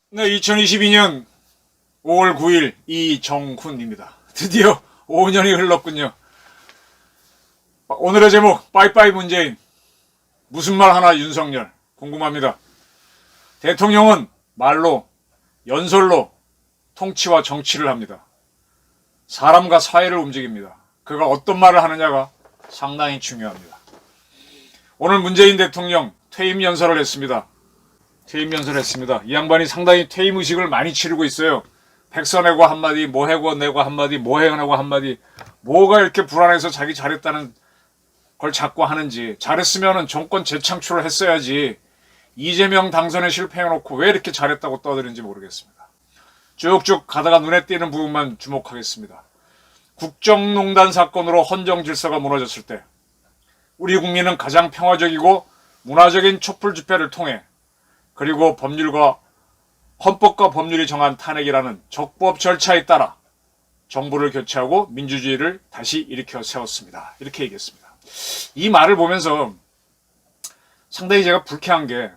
네, 2022년 5월 9일 이정훈입니다. 드디어 5년이 흘렀군요. 오늘의 제목 빠이빠이 문재인. 무슨 말 하나 윤석열. 궁금합니다. 대통령은 말로 연설로 통치와 정치를 합니다. 사람과 사회를 움직입니다. 그가 어떤 말을 하느냐가 상당히 중요합니다. 오늘 문재인 대통령 퇴임 연설을 했습니다. 이 양반이 상당히 퇴임 의식을 많이 치르고 있어요. 백서내고 한마디, 뭐해고 한마디, 뭐해내고 한마디. 뭐가 이렇게 불안해서 자기 잘했다는 걸 자꾸 하는지. 잘했으면 정권 재창출을 했어야지. 이재명 당선에 실패해놓고 왜 이렇게 잘했다고 떠드는지 모르겠습니다. 쭉쭉 가다가 눈에 띄는 부분만 주목하겠습니다. 국정농단 사건으로 헌정 질서가 무너졌을 때 우리 국민은 가장 평화적이고 문화적인 촛불 집회를 통해 그리고 헌법과 법률이 정한 탄핵이라는 적법 절차에 따라 정부를 교체하고 민주주의를 다시 일으켜 세웠습니다. 이렇게 얘기했습니다. 이 말을 보면서 상당히 제가 불쾌한 게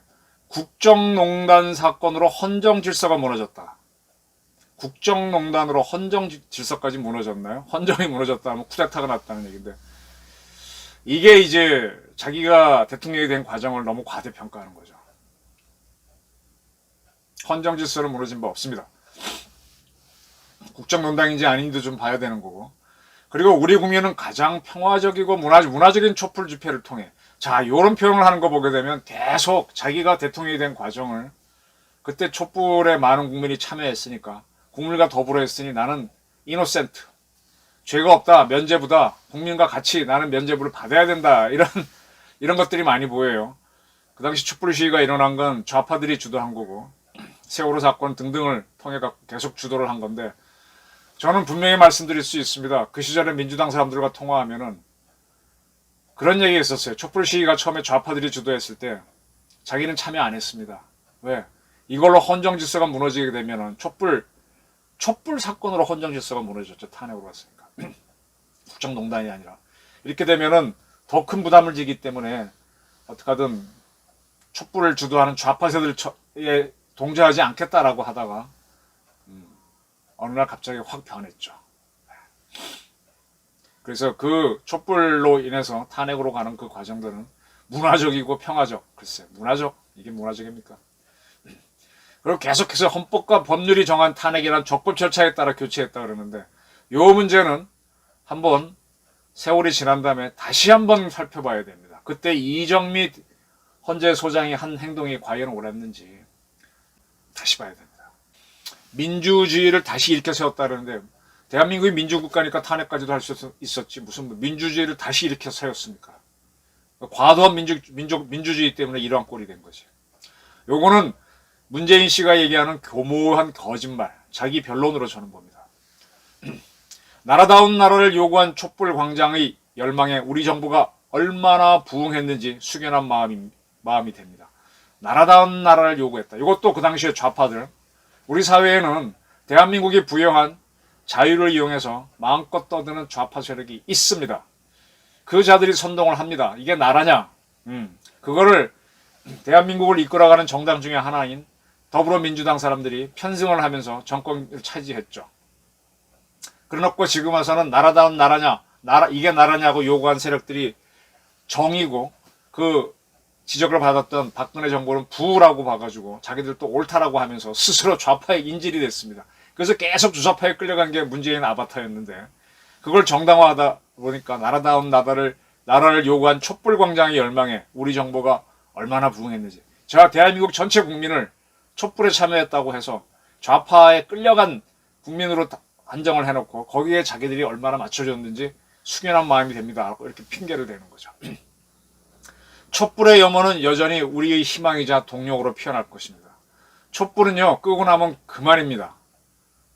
국정농단 사건으로 헌정 질서가 무너졌다. 국정농단으로 헌정 질서까지 무너졌나요? 헌정이 무너졌다 하면 쿠데타가 났다는 얘기인데 이게 이제 자기가 대통령이 된 과정을 너무 과대평가하는 거죠. 헌정 질서는 무너진 바 없습니다. 국정농단인지 아닌지도 좀 봐야 되는 거고. 그리고 우리 국민은 가장 평화적이고 문화적인 촛불 집회를 통해 자, 요런 표현을 하는 거 보게 되면 계속 자기가 대통령이 된 과정을 그때 촛불에 많은 국민이 참여했으니까 국민과 더불어 했으니 나는 이노센트, 죄가 없다, 면죄부다, 국민과 같이 나는 면죄부를 받아야 된다, 이런 것들이 많이 보여요. 그 당시 촛불 시위가 일어난 건 좌파들이 주도한 거고 세월호 사건 등등을 통해 계속 주도를 한 건데 저는 분명히 말씀드릴 수 있습니다. 그 시절에 민주당 사람들과 통화하면은 그런 얘기가 있었어요. 촛불 시위가 처음에 좌파들이 주도했을 때 자기는 참여 안 했습니다. 왜? 이걸로 헌정 질서가 무너지게 되면은 촛불 사건으로 헌정 질서가 무너졌죠. 탄핵으로 왔으니까. 국정농단이 아니라. 이렇게 되면은 더 큰 부담을 지기 때문에 어떻게든 촛불을 주도하는 좌파 세들에 동조하지 않겠다라고 하다가 어느 날 갑자기 확 변했죠. 그래서 그 촛불로 인해서 탄핵으로 가는 그 과정들은 문화적이고 평화적. 글쎄, 이게 문화적입니까? 그리고 계속해서 헌법과 법률이 정한 탄핵이란 적법 절차에 따라 교체했다 그러는데 요 문제는 한번 세월이 지난 다음에 다시 한번 살펴봐야 됩니다. 그때 이정미 헌재 소장이 한 행동이 과연 옳았는지 다시 봐야 됩니다. 민주주의를 다시 일으켜 세웠다 그러는데 대한민국이 민주국가니까 탄핵까지도 할 수 있었지 무슨 민주주의를 다시 일으켜 세웠습니까? 과도한 민주주의 때문에 이러한 꼴이 된 거지. 요거는 문재인 씨가 얘기하는 교모한 거짓말, 자기 변론으로 저는 봅니다. 나라다운 나라를 요구한 촛불 광장의 열망에 우리 정부가 얼마나 부응했는지 숙연한 마음이 됩니다. 나라다운 나라를 요구했다. 이것도 그 당시에 좌파들, 우리 사회에는 대한민국이 부여한 자유를 이용해서 마음껏 떠드는 좌파 세력이 있습니다. 그 자들이 선동을 합니다. 이게 나라냐? 그거를 대한민국을 이끌어가는 정당 중에 하나인 더불어민주당 사람들이 편승을 하면서 정권을 차지했죠. 그래놓고 지금 와서는 나라다운 나라냐, 이게 나라냐고 요구한 세력들이 정이고 그 지적을 받았던 박근혜 정부는 부라고 봐가지고 자기들도 옳다라고 하면서 스스로 좌파의 인질이 됐습니다. 그래서 계속 주사파에 끌려간 게 문재인 아바타였는데 그걸 정당화하다 보니까 나라다운 나라를 요구한 촛불광장의 열망에 우리 정부가 얼마나 부응했는지. 제가 대한민국 전체 국민을 촛불에 참여했다고 해서 좌파에 끌려간 국민으로 한정을 해놓고 거기에 자기들이 얼마나 맞춰줬는지 숙연한 마음이 됩니다. 이렇게 핑계를 대는 거죠. 촛불의 염원은 여전히 우리의 희망이자 동력으로 피어날 것입니다. 촛불은요, 끄고 나면 그만입니다.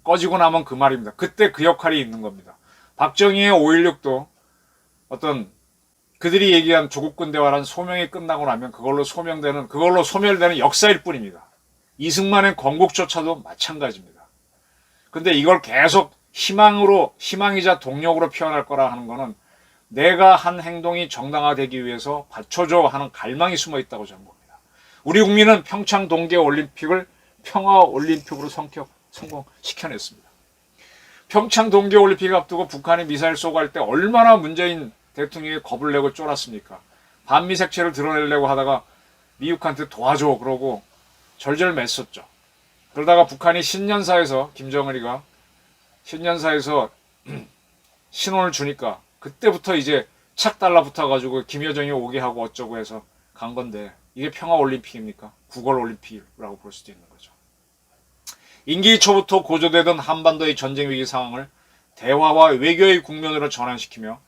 꺼지고 나면 그만입니다. 그때 그 역할이 있는 겁니다. 박정희의 5.16도 어떤 그들이 얘기한 조국군 대화란 소명이 끝나고 나면 그걸로 소멸되는 역사일 뿐입니다. 이승만의 건국조차도 마찬가지입니다. 근데 이걸 계속 희망이자 동력으로 표현할 거라 하는 거는 내가 한 행동이 정당화되기 위해서 받쳐줘 하는 갈망이 숨어 있다고 저는 봅니다. 우리 국민은 평창 동계올림픽을 평화올림픽으로 성공시켜냈습니다. 평창 동계올림픽 앞두고 북한이 미사일 쏘고 할 때 얼마나 문재인 대통령이 겁을 내고 쫄았습니까? 반미색체를 드러내려고 하다가 미국한테 도와줘 그러고 절절맸었죠. 그러다가 북한이 신년사에서 김정은이가 신년사에서 신혼을 주니까 그때부터 이제 착 달라붙어가지고 김여정이 오게 하고 어쩌고 해서 간 건데 이게 평화올림픽입니까? 구걸올림픽이라고 볼 수도 있는 거죠. 임기 초부터 고조되던 한반도의 전쟁 위기 상황을 대화와 외교의 국면으로 전환시키며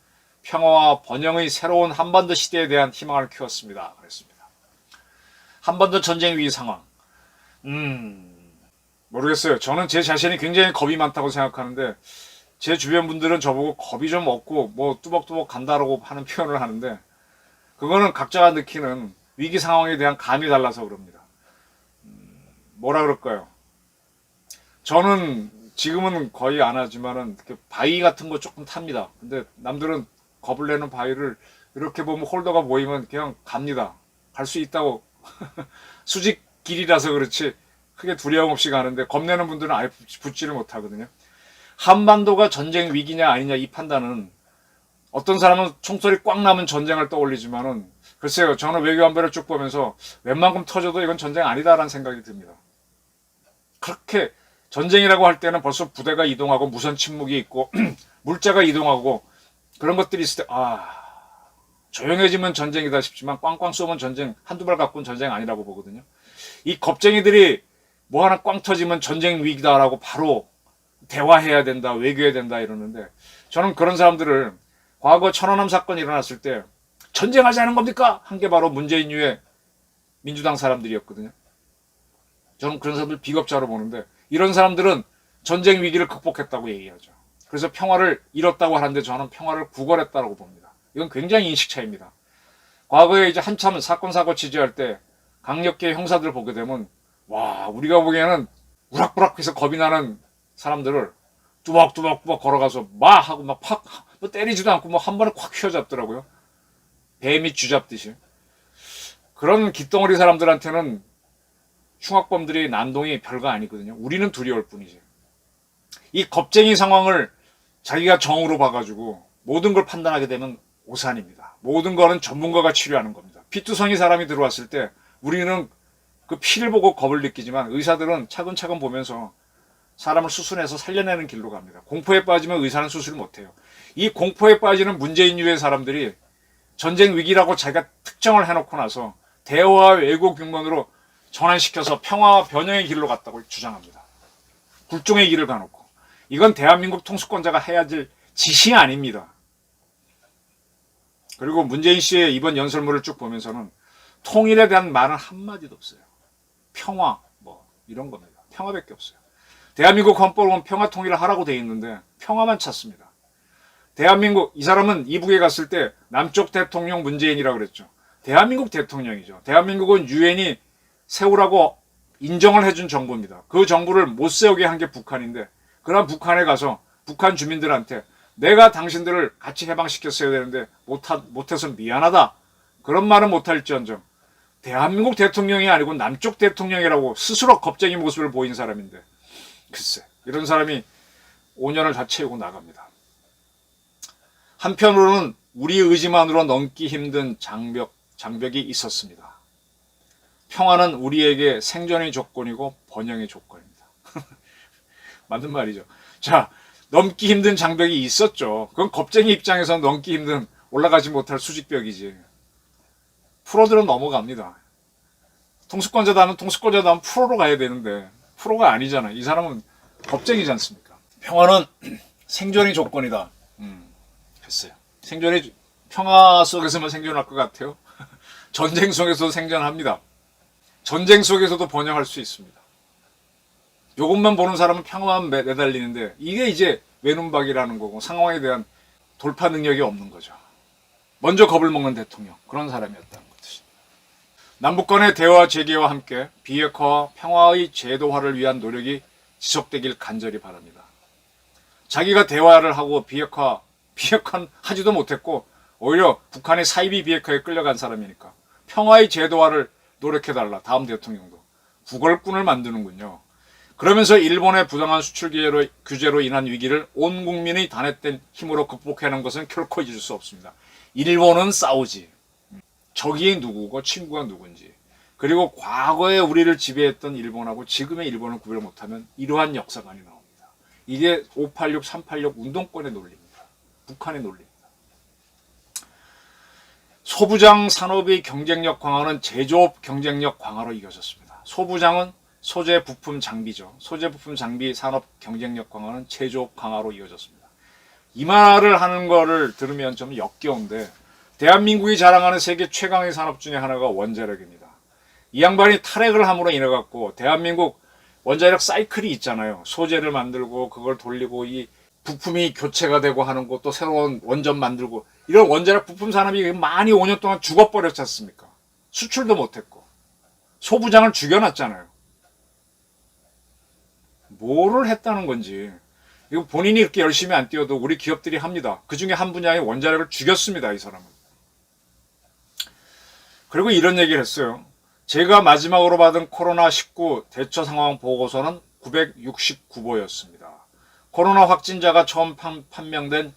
평화와 번영의 새로운 한반도 시대에 대한 희망을 키웠습니다. 그랬습니다. 한반도 전쟁 위기 상황. 모르겠어요. 저는 제 자신이 굉장히 겁이 많다고 생각하는데 제 주변 분들은 저보고 겁이 좀 없고 뭐 뚜벅뚜벅 간다라고 하는 표현을 하는데 그거는 각자가 느끼는 위기 상황에 대한 감이 달라서 그럽니다. 뭐라 그럴까요? 저는 지금은 거의 안 하지만은 바위 같은 거 조금 탑니다. 근데 남들은 겁을 내는 바위를 이렇게 보면 홀더가 모이면 그냥 갑니다. 갈 수 있다고 수직 길이라서 그렇지 크게 두려움 없이 가는데 겁내는 분들은 아예 붙지를 못하거든요. 한반도가 전쟁 위기냐 아니냐 이 판단은 어떤 사람은 총소리 꽉 나면 전쟁을 떠올리지만은 글쎄요, 저는 외교안보를 쭉 보면서 웬만큼 터져도 이건 전쟁 아니다라는 생각이 듭니다. 그렇게 전쟁이라고 할 때는 벌써 부대가 이동하고 무선 침묵이 있고 물자가 이동하고 그런 것들이 있을 때 조용해지면 전쟁이다 싶지만 꽝꽝 쏘면 전쟁 한두 발 갖고는 전쟁 아니라고 보거든요. 이 겁쟁이들이 뭐 하나 꽝 터지면 전쟁 위기다라고 바로 대화해야 된다, 외교해야 된다 이러는데 저는 그런 사람들을 과거 천안함 사건이 일어났을 때 전쟁하자는 겁니까? 한 게 바로 문재인 이후에 민주당 사람들이었거든요. 저는 그런 사람들 비겁자로 보는데 이런 사람들은 전쟁 위기를 극복했다고 얘기하죠. 그래서 평화를 잃었다고 하는데 저는 평화를 구걸했다고 봅니다. 이건 굉장히 인식 차이입니다. 과거에 이제 한참 사건 사고 취재할 때 강력계 형사들 보게 되면 와 우리가 보기에는 우락부락해서 겁이 나는 사람들을 뚜벅뚜벅 걸어가서 막 하고 막 팍 뭐 때리지도 않고 뭐 한 번에 콱 휘어잡더라고요. 뱀이 쥐잡듯이. 그런 깃덩어리 사람들한테는 흉악범들의 난동이 별거 아니거든요. 우리는 두려울 뿐이지. 이 겁쟁이 상황을 자기가 정으로 봐가지고 모든 걸 판단하게 되면 오산입니다. 모든 거는 전문가가 치료하는 겁니다. 피투성이 사람이 들어왔을 때 우리는 그 피를 보고 겁을 느끼지만 의사들은 차근차근 보면서 사람을 수순해서 살려내는 길로 갑니다. 공포에 빠지면 의사는 수술을 못해요. 이 공포에 빠지는 문재인 유의 사람들이 전쟁 위기라고 자기가 특정을 해놓고 나서 대화와 외교 국면으로 전환시켜서 평화와 변형의 길로 갔다고 주장합니다. 굴종의 길을 가놓고. 이건 대한민국 통수권자가 해야 될 짓이 아닙니다. 그리고 문재인 씨의 이번 연설문을 쭉 보면서는 통일에 대한 말은 한마디도 없어요. 평화 뭐 이런 겁니다. 평화밖에 없어요. 대한민국 헌법은 평화 통일을 하라고 돼 있는데 평화만 찾습니다. 대한민국 이 사람은 이북에 갔을 때 남쪽 대통령 문재인이라고 그랬죠. 대한민국 대통령이죠. 대한민국은 유엔이 세우라고 인정을 해준 정부입니다. 그 정부를 못 세우게 한 게 북한인데 그런 북한에 가서 북한 주민들한테 내가 당신들을 같이 해방시켰어야 되는데 못해서 미안하다. 그런 말은 못할지언정 대한민국 대통령이 아니고 남쪽 대통령이라고 스스로 겁쟁이 모습을 보인 사람인데 글쎄 이런 사람이 5년을 다 채우고 나갑니다. 한편으로는 우리 의지만으로 넘기 힘든 장벽이 있었습니다. 평화는 우리에게 생존의 조건이고 번영의 조건입니다. 맞는 말이죠. 자, 넘기 힘든 장벽이 있었죠. 그건 겁쟁이 입장에서 넘기 힘든 올라가지 못할 수직벽이지. 프로들은 넘어갑니다. 통수권자다 하면 프로로 가야 되는데 프로가 아니잖아. 이 사람은 겁쟁이지 않습니까? 평화는 생존의 조건이다. 글쎄요. 평화 속에서만 생존할 것 같아요. 전쟁 속에서도 생존합니다. 전쟁 속에서도 번영할 수 있습니다. 요것만 보는 사람은 평화만 매달리는데 이게 이제 외눈박이라는 거고 상황에 대한 돌파 능력이 없는 거죠. 먼저 겁을 먹는 대통령 그런 사람이었다는 것이죠. 남북 간의 대화 재개와 함께 비핵화와 평화의 제도화를 위한 노력이 지속되길 간절히 바랍니다. 자기가 대화를 하고 비핵화 하지도 못했고 오히려 북한의 사이비 비핵화에 끌려간 사람이니까 평화의 제도화를 노력해달라. 다음 대통령도. 구걸꾼을 만드는군요. 그러면서 일본의 부당한 수출 규제로 인한 위기를 온 국민의 단합된 힘으로 극복해내는 것은 결코 잊을 수 없습니다. 일본은 싸우지. 적이 누구고 친구가 누군지. 그리고 과거에 우리를 지배했던 일본하고 지금의 일본을 구별 못하면 이러한 역사관이 나옵니다. 이게 586, 386 운동권의 논리입니다. 북한의 논리입니다. 소부장 산업의 경쟁력 강화는 제조업 경쟁력 강화로 이어졌습니다. 소부장은 소재 부품 장비죠. 소재 부품 장비 산업 경쟁력 강화는 제조업 강화로 이어졌습니다. 이 말을 하는 거를 들으면 좀 역겨운데 대한민국이 자랑하는 세계 최강의 산업 중에 하나가 원자력입니다. 이 양반이 탈핵을 함으로 인해 갖고 대한민국 원자력 사이클이 있잖아요. 소재를 만들고 그걸 돌리고 이 부품이 교체가 되고 하는 것도 새로운 원전 만들고 이런 원자력 부품 산업이 많이 5년 동안 죽어버렸지 않습니까? 수출도 못했고 소부장을 죽여놨잖아요. 뭐를 했다는 건지. 이거 본인이 이렇게 열심히 안 뛰어도 우리 기업들이 합니다. 그 중에 한 분야의 원자력을 죽였습니다. 이 사람은. 그리고 이런 얘기를 했어요. 제가 마지막으로 받은 코로나19 대처 상황 보고서는 969보였습니다. 코로나 확진자가 처음 판명된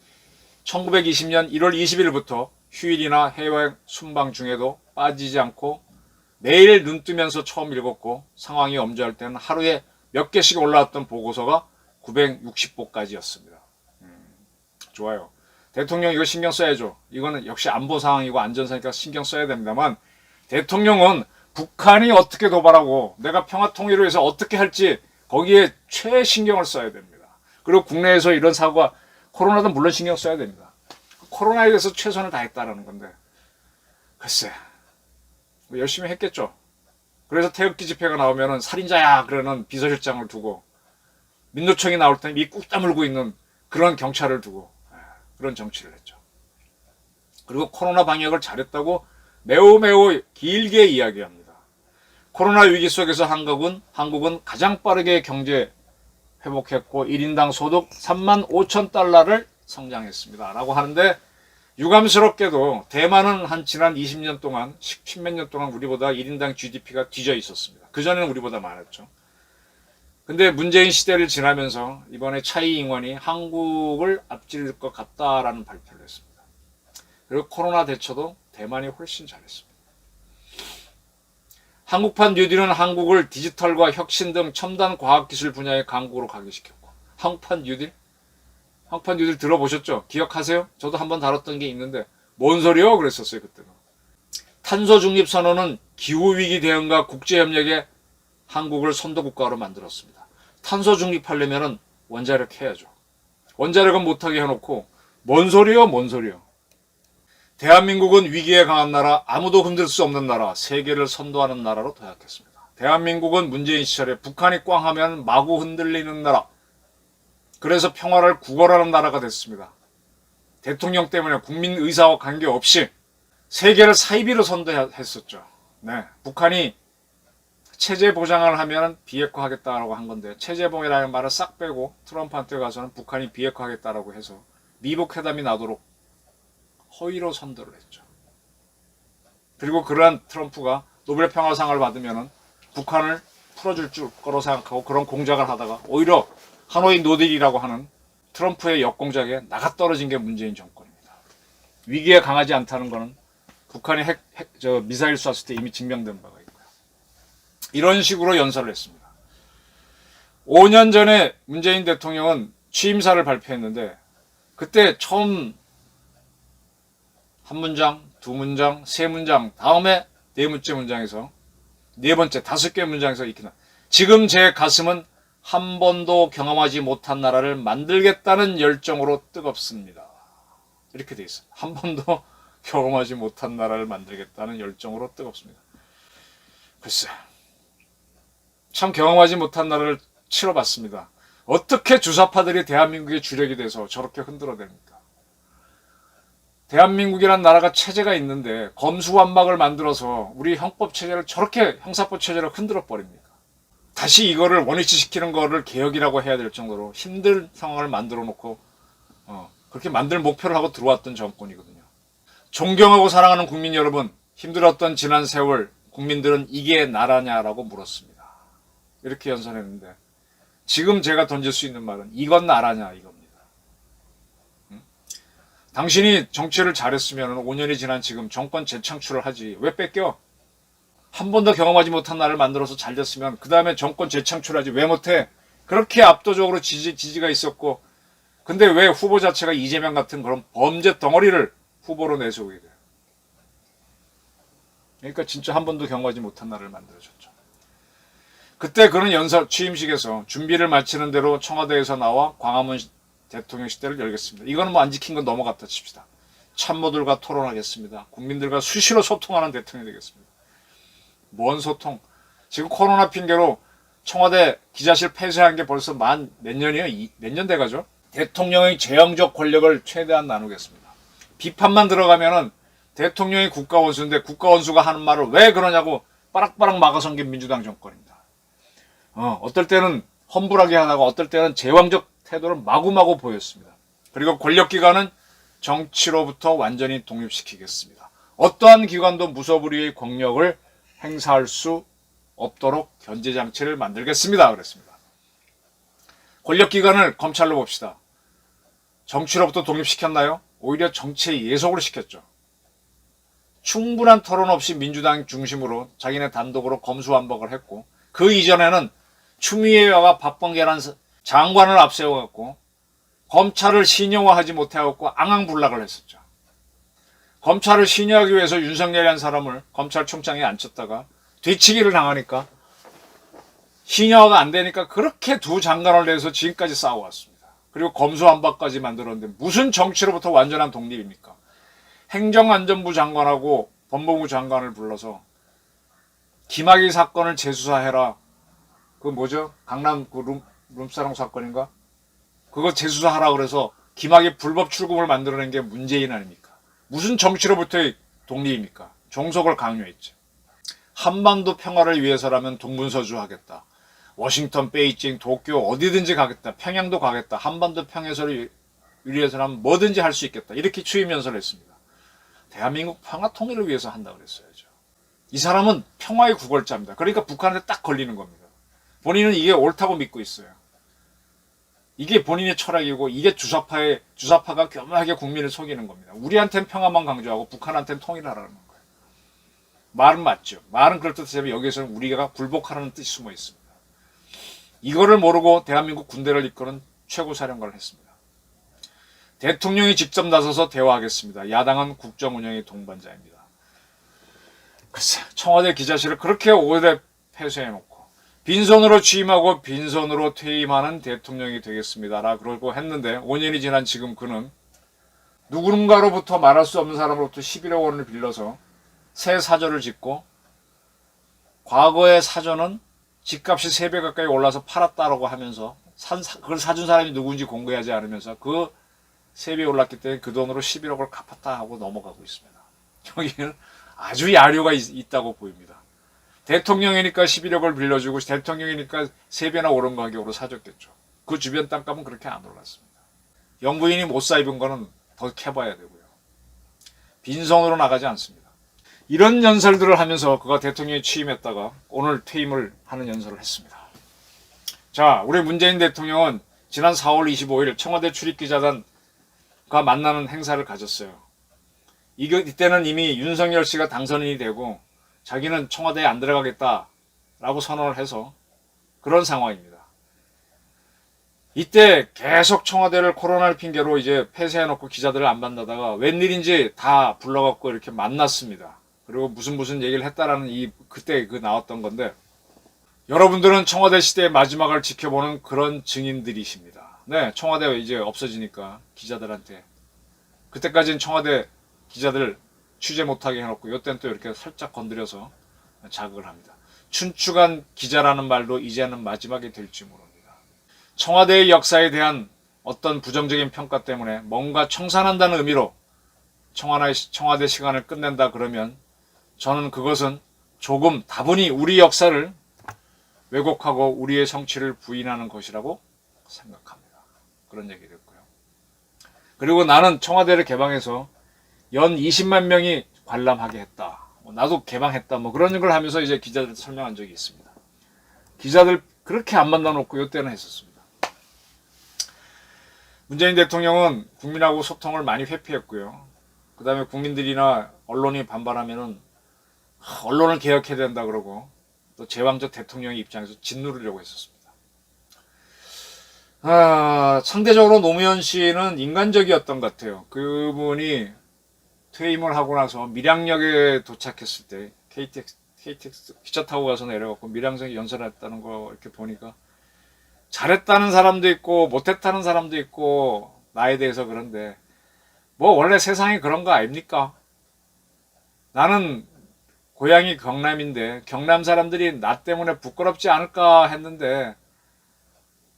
1920년 1월 20일부터 휴일이나 해외 순방 중에도 빠지지 않고 매일 눈 뜨면서 처음 읽었고 상황이 엄중할 때는 하루에 몇 개씩 올라왔던 보고서가 960보까지였습니다. 좋아요. 대통령 이거 신경 써야죠. 이거는 역시 안보 상황이고 안전사니까 신경 써야 됩니다만 대통령은 북한이 어떻게 도발하고 내가 평화 통일을 위해서 어떻게 할지 거기에 최신경을 써야 됩니다. 그리고 국내에서 이런 사고가 코로나도 물론 신경 써야 됩니다. 코로나에 대해서 최선을 다했다라는 건데 글쎄 뭐 열심히 했겠죠. 그래서 태극기 집회가 나오면은 살인자야 그러는 비서실장을 두고 민노총이 나올 때 이 꾹 다물고 있는 그런 경찰을 두고 그런 정치를 했죠. 그리고 코로나 방역을 잘했다고 매우 길게 이야기합니다. 코로나 위기 속에서 한국은 가장 빠르게 경제 회복했고 1인당 소득 35,000달러를 성장했습니다. 라고 하는데 유감스럽게도 대만은 한 지난 20년 동안 10몇 년 동안 우리보다 1인당 GDP가 뒤져 있었습니다. 그전에는 우리보다 많았죠. 근데 문재인 시대를 지나면서 이번에 차이 잉원이 한국을 앞질 것 같다라는 발표를 했습니다. 그리고 코로나 대처도 대만이 훨씬 잘했습니다. 한국판 뉴딜은 한국을 디지털과 혁신 등 첨단 과학기술 분야의 강국으로 각인시켰고 한국판 뉴딜 들어보셨죠? 기억하세요? 저도 한번 다뤘던 게 있는데 뭔 소리요? 그랬었어요 그때는. 탄소 중립 선언은 기후위기 대응과 국제협력에 한국을 선도국가로 만들었습니다. 탄소 중립하려면 원자력 해야죠. 원자력은 못하게 해놓고 뭔 소리요? 대한민국은 위기에 강한 나라, 아무도 흔들 수 없는 나라, 세계를 선도하는 나라로 도약했습니다. 대한민국은 문재인 시절에 북한이 꽝 하면 마구 흔들리는 나라, 그래서 평화를 구걸하는 나라가 됐습니다. 대통령 때문에 국민 의사와 관계없이 세계를 사이비로 선도했었죠. 네, 북한이 체제 보장을 하면 비핵화하겠다라고 한 건데 체제 보장이라는 말을 싹 빼고 트럼프한테 가서는 북한이 비핵화하겠다라고 해서 미북 회담이 나도록 허위로 선도를 했죠. 그리고 그러한 트럼프가 노벨 평화상을 받으면 북한을 풀어줄 거로 생각하고 그런 공작을 하다가 오히려 하노이 노딜이라고 하는 트럼프의 역공작에 나가 떨어진 게 문재인 정권입니다. 위기에 강하지 않다는 것은 북한이 미사일 쐈을 때 이미 증명된 바가 있고요. 이런 식으로 연설을 했습니다. 5년 전에 문재인 대통령은 취임사를 발표했는데 그때 처음 한 문장, 두 문장, 세 문장, 다음에 네 번째 문장에서 네 번째, 5개 문장에서 이렇게 지금 제 가슴은 한 번도 경험하지 못한 나라를 만들겠다는 열정으로 뜨겁습니다. 이렇게 돼 있어요. 한 번도 경험하지 못한 나라를 만들겠다는 열정으로 뜨겁습니다. 글쎄, 참 경험하지 못한 나라를 치러봤습니다. 어떻게 주사파들이 대한민국의 주력이 돼서 저렇게 흔들어댑니까? 대한민국이란 나라가 체제가 있는데 검수완박을 만들어서 우리 형법 체제를 저렇게 형사법 체제를 흔들어 버립니까? 다시 이거를 원위치시키는 거를 개혁이라고 해야 될 정도로 힘든 상황을 만들어 놓고 그렇게 만들 목표를 하고 들어왔던 정권이거든요. 존경하고 사랑하는 국민 여러분, 힘들었던 지난 세월 국민들은 이게 나라냐라고 물었습니다. 이렇게 연설했는데 지금 제가 던질 수 있는 말은 이건 나라냐 이겁니다. 당신이 정치를 잘했으면 5년이 지난 지금 정권 재창출을 하지 왜 뺏겨? 한 번도 경험하지 못한 나를 만들어서 잘 됐으면 그 다음에 정권 재창출하지 왜 못해? 그렇게 압도적으로 지지가 있었고 근데 왜 후보 자체가 이재명 같은 그런 범죄 덩어리를 후보로 내세우게 돼요? 그러니까 진짜 한 번도 경험하지 못한 나를 만들어줬죠. 그때 그런 취임식에서 준비를 마치는 대로 청와대에서 나와 광화문 대통령 시대를 열겠습니다. 이거는 뭐 안 지킨 건 넘어갔다 칩시다. 참모들과 토론하겠습니다. 국민들과 수시로 소통하는 대통령이 되겠습니다. 뭔 소통? 지금 코로나 핑계로 청와대 기자실 폐쇄한 게 벌써 몇 년이에요? 몇 년 돼가죠? 대통령의 재형적 권력을 최대한 나누겠습니다. 비판만 들어가면은 대통령이 국가원수인데 국가원수가 하는 말을 왜 그러냐고 빠락빠락 막아선 게 민주당 정권입니다. 어떨 때는 험불하게 하다가 어떨 때는 제왕적 태도를 마구마구 보였습니다. 그리고 권력기관은 정치로부터 완전히 독립시키겠습니다. 어떠한 기관도 무소불위의 권력을 행사할 수 없도록 견제장치를 만들겠습니다. 그랬습니다. 권력기관을 검찰로 봅시다. 정치로부터 독립시켰나요? 오히려 정치의 예속을 시켰죠. 충분한 토론 없이 민주당 중심으로 자기네 단독으로 검수완박을 했고 그 이전에는 추미애와 박범계라는 장관을 앞세워갖고 검찰을 신용화하지 못해갖고 앙앙불락을 했었죠. 검찰을 신용하기 위해서 윤석열이라는 사람을 검찰총장에 앉혔다가 뒤치기를 당하니까 신용화가 안 되니까 그렇게 두 장관을 내서 지금까지 싸워왔습니다. 그리고 검수완박까지 만들었는데 무슨 정치로부터 완전한 독립입니까? 행정안전부 장관하고 법무부 장관을 불러서 김학의 사건을 재수사해라. 그 뭐죠? 강남 그 룸사롱 사건인가? 그거 재수사하라 그래서 김학의 불법 출금을 만들어낸 게 문재인 아닙니까? 무슨 정치로부터의 독립입니까? 종속을 강요했죠. 한반도 평화를 위해서라면 동분서주 하겠다. 워싱턴, 베이징, 도쿄 어디든지 가겠다. 평양도 가겠다. 한반도 평화를 위해서라면 뭐든지 할 수 있겠다. 이렇게 취임 연설을 했습니다. 대한민국 평화 통일을 위해서 한다고 그랬어야죠. 이 사람은 평화의 구걸자입니다. 그러니까 북한한테 딱 걸리는 겁니다. 본인은 이게 옳다고 믿고 있어요. 이게 본인의 철학이고 이게 주사파가 교묘하게 국민을 속이는 겁니다. 우리한테는 평화만 강조하고 북한한테는 통일하라는 거예요. 말은 맞죠. 말은 그럴듯하지만 여기에서는 우리가 굴복하라는 뜻이 숨어 있습니다. 이거를 모르고 대한민국 군대를 이끄는 최고사령관을 했습니다. 대통령이 직접 나서서 대화하겠습니다. 야당은 국정운영의 동반자입니다. 글쎄, 청와대 기자실을 그렇게 오래 폐쇄해놓고 빈손으로 취임하고 빈손으로 퇴임하는 대통령이 되겠습니다. 그러고 했는데 5년이 지난 지금 그는 누군가로부터 말할 수 없는 사람으로부터 11억 원을 빌려서 새 사저를 짓고 과거의 사저는 집값이 3배 가까이 올라서 팔았다라고 하면서 그걸 사준 사람이 누군지 공개하지 않으면서 그 3배 올랐기 때문에 그 돈으로 11억을 갚았다 하고 넘어가고 있습니다. 여기는 아주 야료가 있다고 보입니다. 대통령이니까 11억을 빌려주고 대통령이니까 3배나 오른 가격으로 사줬겠죠. 그 주변 땅값은 그렇게 안 올랐습니다. 영부인이 못 사 입은 거는 더 캐봐야 되고요. 빈손으로 나가지 않습니다. 이런 연설들을 하면서 그가 대통령에 취임했다가 오늘 퇴임을 하는 연설을 했습니다. 자, 우리 문재인 대통령은 지난 4월 25일 청와대 출입기자단과 만나는 행사를 가졌어요. 이때는 이미 윤석열 씨가 당선인이 되고 자기는 청와대에 안 들어가겠다라고 선언을 해서 그런 상황입니다. 이때 계속 청와대를 코로나를 핑계로 이제 폐쇄해놓고 기자들을 안 만나다가 웬일인지 다 불러갖고 이렇게 만났습니다. 그리고 무슨 얘기를 했다라는 그때 나왔던 건데 여러분들은 청와대 시대의 마지막을 지켜보는 그런 증인들이십니다. 네, 청와대가 이제 없어지니까 기자들한테 그때까지는 청와대 기자들 취재 못하게 해놓고 이때는 또 이렇게 살짝 건드려서 자극을 합니다. 춘추관 기자라는 말도 이제는 마지막이 될지 모릅니다. 청와대의 역사에 대한 어떤 부정적인 평가 때문에 뭔가 청산한다는 의미로 청와대 시간을 끝낸다 그러면 저는 그것은 조금 다분히 우리 역사를 왜곡하고 우리의 성취를 부인하는 것이라고 생각합니다. 그런 얘기를 했고요. 그리고 나는 청와대를 개방해서 연 20만 명이 관람하게 했다. 나도 개방했다. 그런 걸 하면서 이제 기자들한테 설명한 적이 있습니다. 기자들 그렇게 안 만나놓고 이때는 했었습니다. 문재인 대통령은 국민하고 소통을 많이 회피했고요. 그 다음에 국민들이나 언론이 반발하면은 언론을 개혁해야 된다 그러고 또 제왕적 대통령의 입장에서 짓누르려고 했었습니다. 상대적으로 노무현 씨는 인간적이었던 것 같아요. 그분이 퇴임을 하고 나서 밀양역에 도착했을 때 KTX 기차 타고 가서 내려갔고 밀양역에 연설했다는 거 이렇게 보니까 잘했다는 사람도 있고 못했다는 사람도 있고 나에 대해서 그런데 원래 세상이 그런 거 아닙니까? 나는 고향이 경남인데 경남 사람들이 나 때문에 부끄럽지 않을까 했는데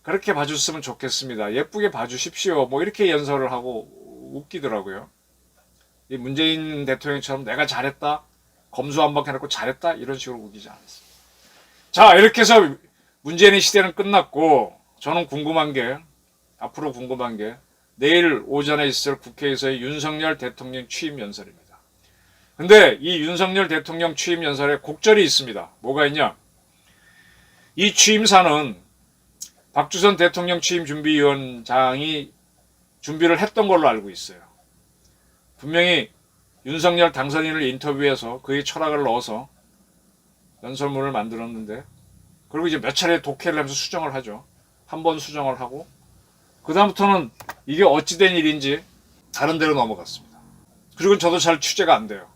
그렇게 봐줬으면 좋겠습니다. 예쁘게 봐주십시오. 이렇게 연설을 하고 웃기더라고요. 이 문재인 대통령처럼 내가 잘했다, 검수완박 해놓고 잘했다 이런 식으로 웃기지 않았어요. 자, 이렇게 해서 문재인의 시대는 끝났고 저는 앞으로 궁금한 게 내일 오전에 있을 국회에서의 윤석열 대통령 취임 연설입니다. 근데 이 윤석열 대통령 취임 연설에 곡절이 있습니다. 뭐가 있냐? 이 취임사는 박주선 대통령 취임 준비위원장이 준비를 했던 걸로 알고 있어요. 분명히 윤석열 당선인을 인터뷰해서 그의 철학을 넣어서 연설문을 만들었는데 그리고 이제 몇 차례 독해를 하면서 수정을 하죠. 한 번 수정을 하고 그 다음부터는 이게 어찌된 일인지 다른 데로 넘어갔습니다. 그리고 저도 잘 취재가 안 돼요.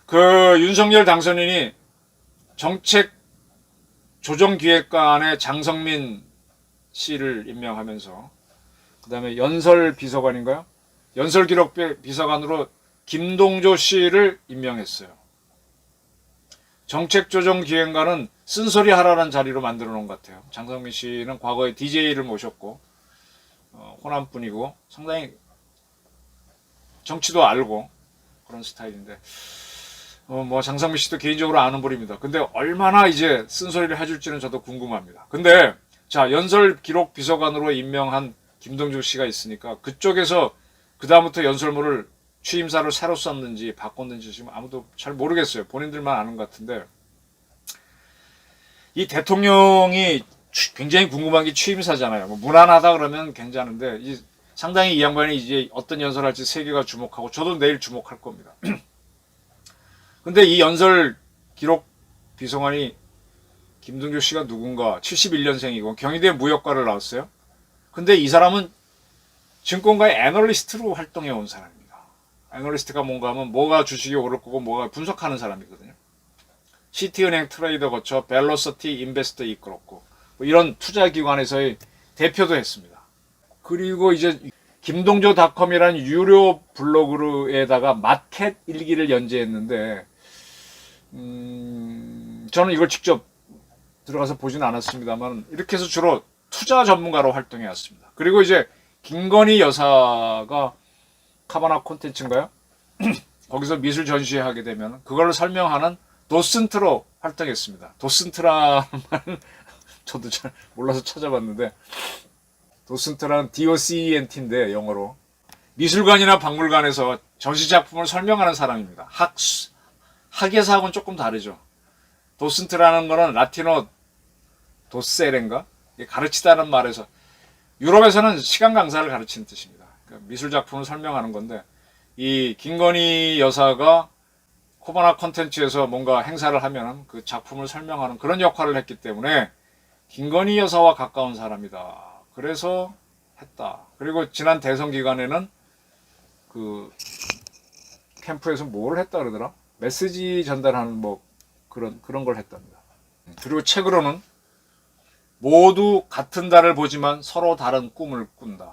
그 윤석열 당선인이 정책 조정기획관에 장성민 씨를 임명하면서 그 다음에 연설비서관인가요? 연설기록 비서관으로 김동조 씨를 임명했어요. 정책조정기획관은 쓴소리 하라는 자리로 만들어 놓은 것 같아요. 장성민 씨는 과거에 DJ를 모셨고 호남 분이고 상당히 정치도 알고 그런 스타일인데 장성민 씨도 개인적으로 아는 분입니다. 근데 얼마나 이제 쓴소리를 해줄지는 저도 궁금합니다. 근데 자, 연설 기록 비서관으로 임명한 김동조 씨가 있으니까 그쪽에서 그 다음부터 연설문을 취임사를 새로 썼는지 바꿨는지 지금 아무도 잘 모르겠어요. 본인들만 아는 것 같은데 이 대통령이 굉장히 궁금한 게 취임사잖아요. 무난하다 그러면 괜찮은데 상당히 이 양반이 이제 어떤 연설을 할지 세계가 주목하고 저도 내일 주목할 겁니다. 근데 이 연설 기록 비서관이 김동조 씨가 누군가 71년생이고 경희대 무역과를 나왔어요. 근데 이 사람은 증권가의 애널리스트로 활동해 온 사람입니다. 애널리스트가 뭔가 하면 뭐가 주식이 오를 거고 뭐가 분석하는 사람이거든요. 시티은행 트레이더 거쳐 벨로서티 인베스터 이끌었고 이런 투자기관에서의 대표도 했습니다. 그리고 이제 김동조닷컴이라는 유료 블로그에다가 마켓 일기를 연재했는데 저는 이걸 직접 들어가서 보지는 않았습니다만 이렇게 해서 주로 투자 전문가로 활동해 왔습니다. 그리고 이제 김건희 여사가 카바나 콘텐츠인가요? 거기서 미술 전시하게 되면 그걸 설명하는 도슨트로 활동했습니다. 도슨트라는 말은 저도 잘 몰라서 찾아봤는데 도슨트라는 DOCENT인데 영어로 미술관이나 박물관에서 전시작품을 설명하는 사람입니다. 학예사하고는 조금 다르죠. 도슨트라는 거는 라틴어 도세렌가? 가르치다는 말에서 유럽에서는 시간 강사를 가르치는 뜻입니다. 그러니까 미술작품을 설명하는 건데 이 김건희 여사가 코바나 콘텐츠에서 뭔가 행사를 하면 그 작품을 설명하는 그런 역할을 했기 때문에 김건희 여사와 가까운 사람이다. 그래서 했다. 그리고 지난 대선 기간에는 그 캠프에서 뭘 했다 그러더라? 메시지 전달하는 그런 걸 했답니다. 그리고 책으로는 모두 같은 달을 보지만 서로 다른 꿈을 꾼다.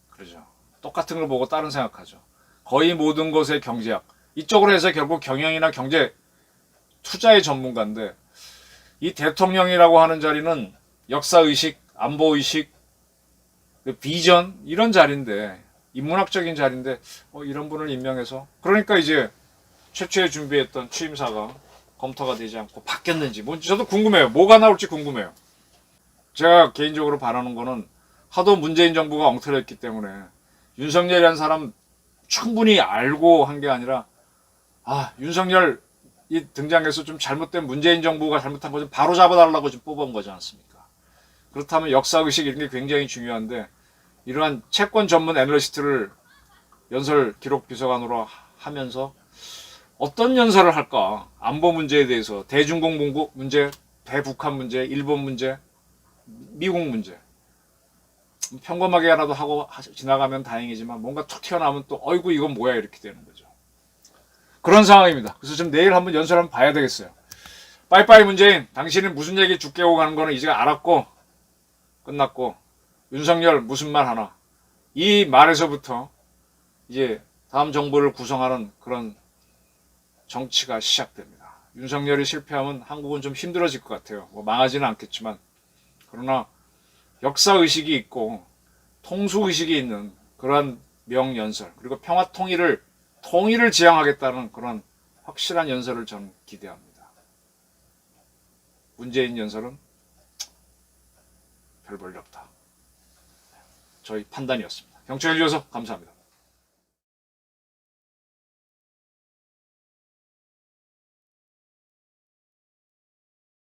그러죠. 똑같은 걸 보고 다른 생각하죠. 거의 모든 것의 경제학. 이쪽으로 해서 결국 경영이나 경제 투자의 전문가인데 이 대통령이라고 하는 자리는 역사의식, 안보의식, 비전 이런 자리인데 인문학적인 자리인데 이런 분을 임명해서 그러니까 이제 최초에 준비했던 취임사가 검토가 되지 않고 바뀌었는지 뭔지 저도 궁금해요. 뭐가 나올지 궁금해요. 제가 개인적으로 바라는 거는 하도 문재인 정부가 엉터리였기 때문에 윤석열이라는 사람 충분히 알고 한 게 아니라 윤석열이 등장해서 좀 잘못된 문재인 정부가 잘못한 거 좀 바로 잡아달라고 좀 뽑은 거지 않습니까? 그렇다면 역사의식 이런 게 굉장히 중요한데 이러한 채권 전문 애널리스트를 연설 기록 비서관으로 하면서 어떤 연설을 할까? 안보 문제에 대해서 대중공 문제, 대북한 문제, 일본 문제, 미국 문제 평범하게라도 하고 지나가면 다행이지만 뭔가 툭 튀어나오면 또 어이구 이건 뭐야 이렇게 되는 거죠. 그런 상황입니다. 그래서 좀 내일 한번 연설 한번 봐야 되겠어요. 빠이빠이 문재인, 당신이 무슨 얘기 죽게 오고 가는 거는 이제 알았고 끝났고 윤석열 무슨 말 하나 이 말에서부터 이제 다음 정부를 구성하는 그런 정치가 시작됩니다. 윤석열이 실패하면 한국은 좀 힘들어질 것 같아요. 뭐 망하지는 않겠지만 그러나 역사의식이 있고 통수의식이 있는 그러한 명연설 그리고 평화 통일을 지향하겠다는 그런 확실한 연설을 저는 기대합니다. 문재인 연설은 별 볼일 없다. 저희 판단이었습니다. 경청해 주셔서 감사합니다.